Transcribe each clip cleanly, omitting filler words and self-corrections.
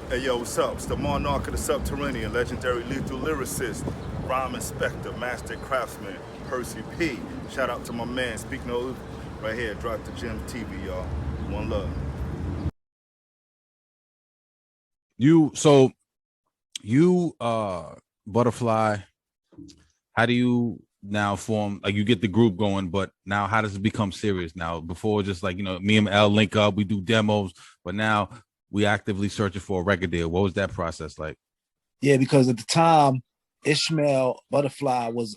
Hey yo, what's up? It's the monarch of the subterranean, legendary lethal lyricist, rhyme inspector, master craftsman, Percy P. Shout out to my man, Speak No Evil, right here, Drop the Gym TV, y'all. One love. You Butterfly, how do you now form, like, you get the group going, but now how does it become serious now? Before, just like, me and L link up, we do demos, but now we actively searching for a record deal. What was that process like? Yeah, because at the time, Ishmael Butterfly was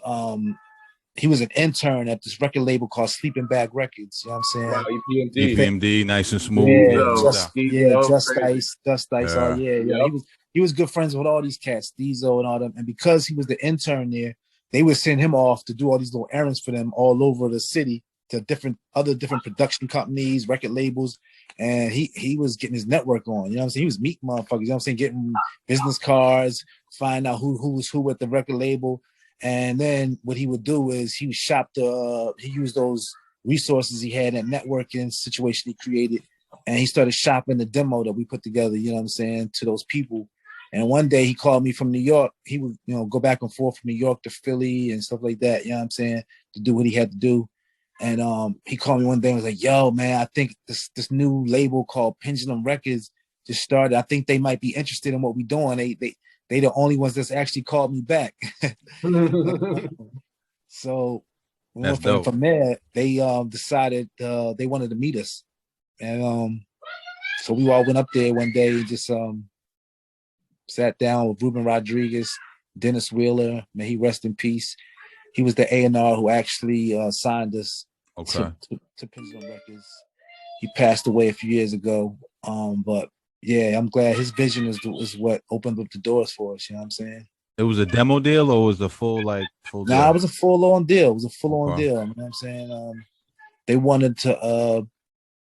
he was an intern at this record label called Sleeping Bag Records. You know what I'm saying? Wow, EPMD. EPMD, nice and smooth. Yeah, Diesel, just yeah, Diesel, just crazy. ice, just ice. Oh Yeah. yeah. Yep. He was good friends with all these cats, Diesel and all them. And because he was the intern there, they would send him off to do all these little errands for them all over the city to different production companies, record labels. And he was getting his network on. You know what I'm saying? He was meeting motherfuckers, you know what I'm saying, getting business cards, find out who was who at the record label. And then what he would do is he used those resources he had, that networking situation he created, and he started shopping the demo that we put together, you know what I'm saying, to those people. And one day he called me from New York. He would, go back and forth from New York to Philly and stuff like that, you know what I'm saying, to do what he had to do. And he called me one day and was like, yo, man, I think this new label called Pendulum Records just started. I think they might be interested in what we're doing. They the only ones that's actually called me back. So from there, they decided they wanted to meet us. And so we all went up there one day and just sat down with Ruben Rodriguez, Dennis Wheeler, may he rest in peace. He was the A&R who actually signed us to Pendulum Records. He passed away a few years ago. But yeah, I'm glad his vision is what opened up the doors for us. You know what I'm saying? It was a demo deal, or was it a full deal? Nah, it was a full-on deal. It was a full-on deal. You know what I'm saying? They wanted to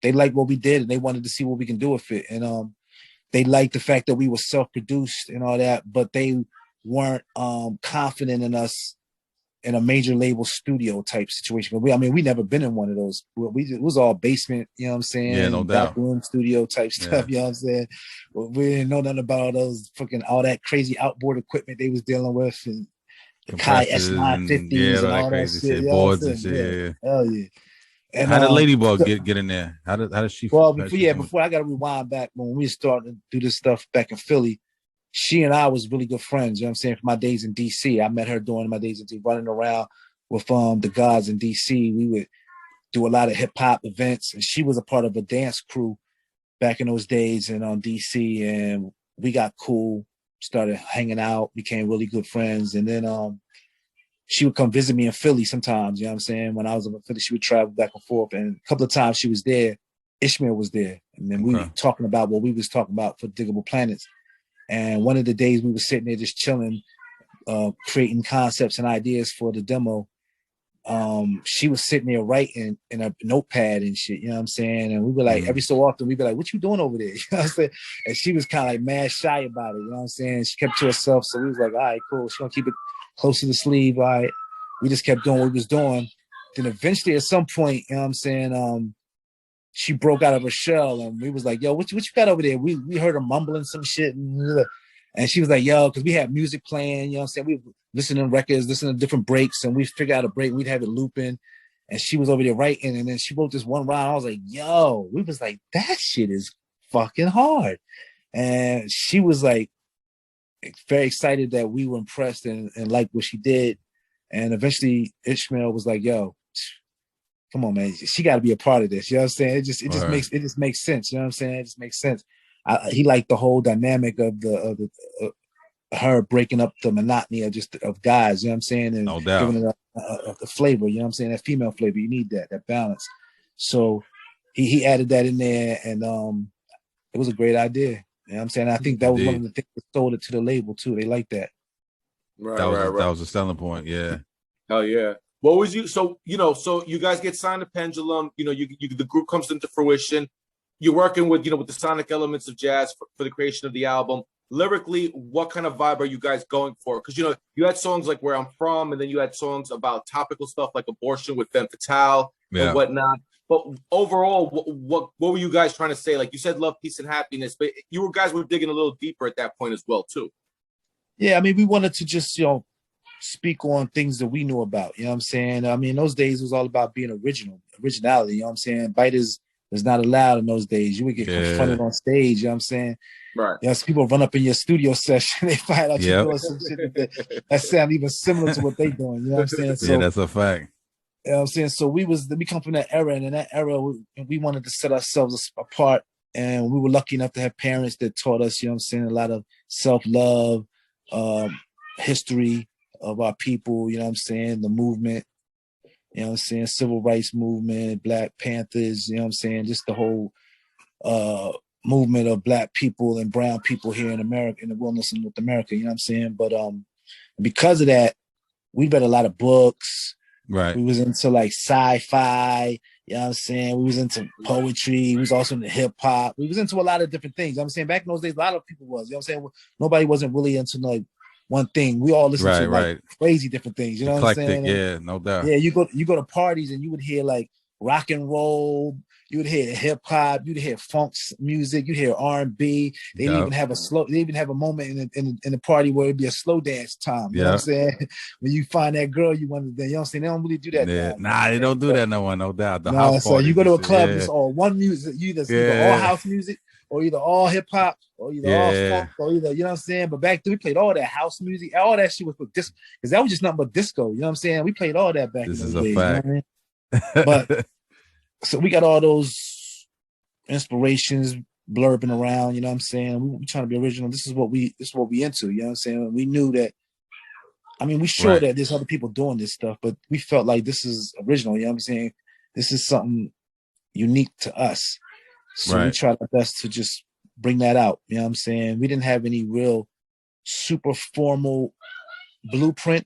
they liked what we did and they wanted to see what we can do with it. And they liked the fact that we were self-produced and all that, but they weren't confident in us in a major label studio type situation. But we never been in one of those. It was all basement, you know what I'm saying? Yeah, no doubt. Back room studio type stuff, you know what I'm saying? We didn't know nothing about all that crazy outboard equipment they was dealing with, and the Kai S950s and all that shit. Boards and shit. Yeah. Hell yeah. And how did Ladybug get in there? How did she? Well, before I got to rewind back when we started to do this stuff back in Philly. She and I was really good friends, you know what I'm saying, for my days in DC. I met her during my days in DC, running around with the guys in DC. We would do a lot of hip hop events, and she was a part of a dance crew back in those days in DC, and we got cool, started hanging out, became really good friends. And then she would come visit me in Philly sometimes, you know what I'm saying? When I was in Philly, she would travel back and forth, and a couple of times she was there, Ishmael was there, and then we were talking about what we was talking about for Diggable Planets. And one of the days we were sitting there just chilling, creating concepts and ideas for the demo. She was sitting there writing in a notepad and shit, you know what I'm saying? And we were like, every so often, we'd be like, what you doing over there? You know what I'm saying? And she was kind of like mad shy about it, you know what I'm saying? She kept to herself. So we was like, all right, cool. She's going to keep it close to the sleeve. All right. We just kept doing what we was doing. Then eventually at some point, you know what I'm saying? She broke out of her shell and we was like, yo, what you got over there? We heard her mumbling some shit. And she was like, yo, because we had music playing, you know what I'm saying? We listening to records, listening to different breaks, and we figured out a break. We'd have it looping. And she was over there writing. And then she wrote this one rhyme. I was like, yo, we was like, that shit is fucking hard. And she was like, very excited that we were impressed and liked what she did. And eventually Ishmael was like, yo, come on, man. She got to be a part of this. You know what I'm saying? It just makes sense. You know what I'm saying? It just makes sense. He liked the whole dynamic of her breaking up the monotony of guys. You know what I'm saying? And no doubt. Giving it a flavor. You know what I'm saying? That female flavor. You need that balance. So he added that in there, and it was a great idea. You know what I'm saying? I think that was one of the things that sold it to the label too. They liked that. Right. That was a selling point. Yeah. Hell yeah. What was you? So you guys get signed to Pendulum. The group comes into fruition. You're working with with the sonic elements of jazz for the creation of the album. Lyrically, what kind of vibe are you guys going for? Because you had songs like "Where I'm From," and then you had songs about topical stuff like abortion with Femme Fatale and whatnot. But overall, what were you guys trying to say? Like you said, love, peace, and happiness, but you guys were digging a little deeper at that point as well, too. Yeah, I mean, we wanted to just, speak on things that we knew about. You know what I'm saying? I mean, those days it was all about being originality. You know what I'm saying? Biters was not allowed in those days. You would get confronted on stage. You know what I'm saying? Right. Yes, people run up in your studio session. They find out you're doing some shit that sound even similar to what they doing. You know what I'm saying? So, yeah, that's a fact. You know what I'm saying? So we come from that era, and in that era, we wanted to set ourselves apart. And we were lucky enough to have parents that taught us, you know what I'm saying, a lot of self-love, history of our people, you know what I'm saying, the movement, you know what I'm saying, civil rights movement, Black Panthers, you know what I'm saying, just the whole movement of Black people and brown people here in America, in the wilderness in North America, you know what I'm saying? But because of that, we read a lot of books. Right. We was into like sci-fi, you know what I'm saying? We was into poetry. We was also into hip hop. We was into a lot of different things. You know what I'm saying, back in those days, a lot of people was, you know what I'm saying? Nobody wasn't really into like one thing. We all listened to like crazy different things. You know Eclectic, what I'm saying? Yeah, no doubt. Yeah, you go to parties and you would hear like rock and roll. You would hear hip hop. You'd hear funk music. You'd hear R&B. They didn't even have They even have a moment in the party where it'd be a slow dance time. You know what I'm saying? When you find that girl you wanted, you know what I'm saying? They don't really do that. Yeah. Nah, they don't do that no one, no doubt. The house so you go to a club, yeah. it's all one music. You either all house music, or either all hip hop, or either all funk, or either, you know what I'm saying? But back then we played all that house music, all that shit was for disco, because that was just nothing but disco, you know what I'm saying? We played all that back in those days. This is a fact. You know what I mean? But so we got all those inspirations blurbing around, you know what I'm saying? We trying to be original. This is what we into, you know what I'm saying? We knew that, I mean, we sure that there's other people doing this stuff, but we felt like this is original, you know what I'm saying? This is something unique to us. So we tried our best to just bring that out. You know what I'm saying? We didn't have any real super formal blueprint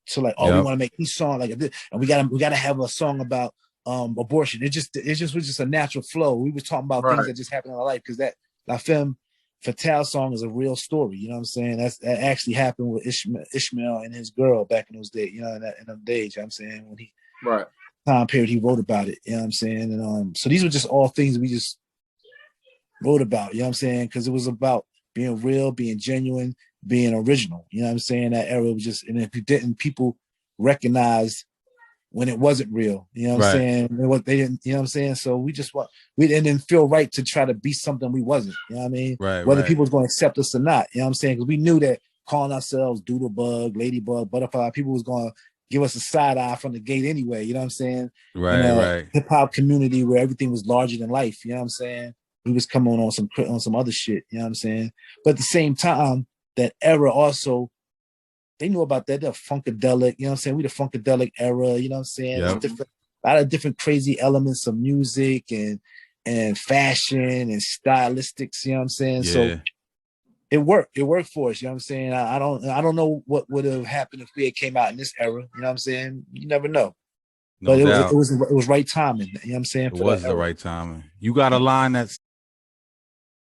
to like, we want to make these songs like this, and we gotta have a song about abortion. It just was just a natural flow. We were talking about things that just happened in our life, because that La Femme Fatale song is a real story. You know what I'm saying? That actually happened with Ishmael and his girl back in those days. You know, in them days. You know what I'm saying? When he time period he wrote about it. You know what I'm saying? And so these were just all things we just wrote about, you know what I'm saying? Because it was about being real, being genuine, being original. You know what I'm saying? That era was just, and if you didn't, people recognized when it wasn't real. You know what I'm saying? And what they didn't, you know what I'm saying? So we didn't feel right to try to be something we wasn't. You know what I mean? Whether people was going to accept us or not. You know what I'm saying? Because we knew that calling ourselves Doodlebug, Ladybug, Butterfly, people was going to give us a side eye from the gate anyway. You know what I'm saying? Hip hop community where everything was larger than life. You know what I'm saying? We was coming on some other shit, you know what I'm saying? But at the same time, that era also, they knew about that. The Funkadelic, you know what I'm saying? We the Funkadelic era, you know what I'm saying? Yep. A lot of different crazy elements of music and fashion and stylistics, you know what I'm saying? Yeah. So it worked. It worked for us, you know what I'm saying? I don't know what would have happened if we had came out in this era, you know what I'm saying? You never know. No, but it was right timing, you know what I'm saying? It was the right timing. You got a line that's